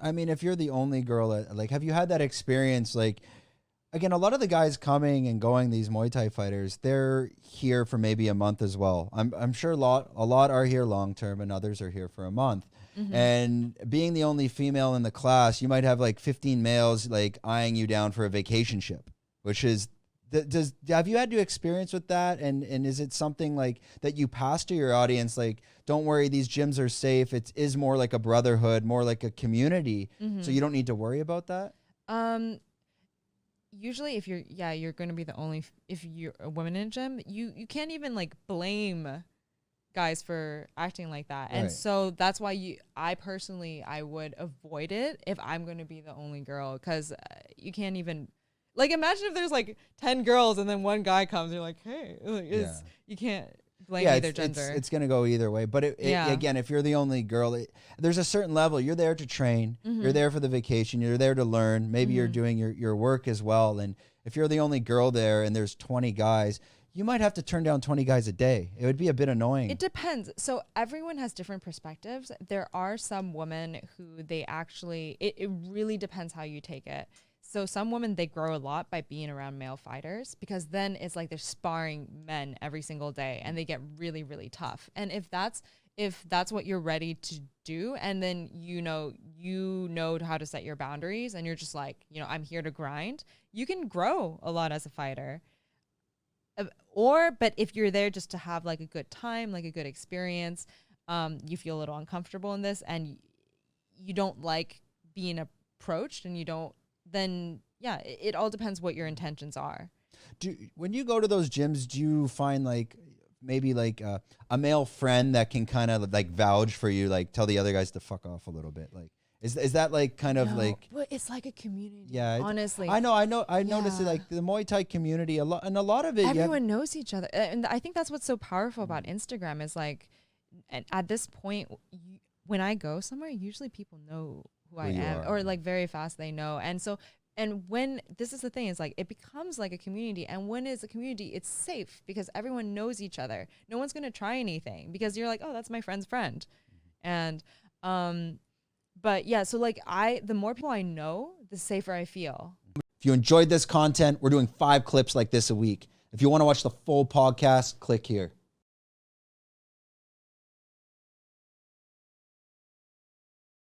I mean, if you're the only girl, like, have you had that experience? Like, again, a lot of the guys coming and going, these Muay Thai fighters, they're here for maybe a month as well. I'm sure a lot are here long term, and others are here for a month. And being the only female in the class, you might have like 15 males like eyeing you down for a vacation ship, which is. Have you had to experience with that, and is it something like that you pass to your audience, like, don't worry, these gyms are safe, it is more like a brotherhood, more like a community, so you don't need to worry about that? Usually if you're going to be the only if you're a woman in a gym, you can't even like blame guys for acting like that. And Right. so that's why I would avoid it if I'm going to be the only girl, cuz you can't even like, imagine if there's like 10 girls and then one guy comes, you're like, hey, like, you can't blame either gender. It's going to go either way. But again, if you're the only girl, there's a certain level. You're there to train. You're there for the vacation. You're there to learn. Maybe you're doing your work as well. And if you're the only girl there and there's 20 guys, you might have to turn down 20 guys a day. It would be a bit annoying. It depends. So everyone has different perspectives. There are some women who they actually, it really depends how you take it. So some women, they grow a lot by being around male fighters, because then it's like they're sparring men every single day and they get really, really tough. And if that's what you're ready to do, and then you know how to set your boundaries, and you're just like, I'm here to grind, you can grow a lot as a fighter. But if you're there just to have like a good time, like a good experience, you feel a little uncomfortable in this, and you don't like being approached, and you don't, then yeah, it all depends what your intentions are. When you go to those gyms, do you find like maybe like a male friend that can kind of like vouch for you, like tell the other guys to fuck off a little bit? Like, is that like kind of like? But it's like a community. Yeah, honestly, I noticed it, like the Muay Thai community a lot of it. Everyone knows each other, and I think that's what's so powerful about Instagram is like, and at this point, when I go somewhere, usually people know who I am, or like very fast they know. And so, and when this is the thing, is like it becomes like a community, and when it's a community, it's safe because everyone knows each other. No one's gonna try anything because you're like, oh, that's my friend's friend. And but yeah, so like the more people I know, the safer I feel. If you enjoyed this content, we're doing 5 clips like this a week. If you want to watch the full podcast, click here.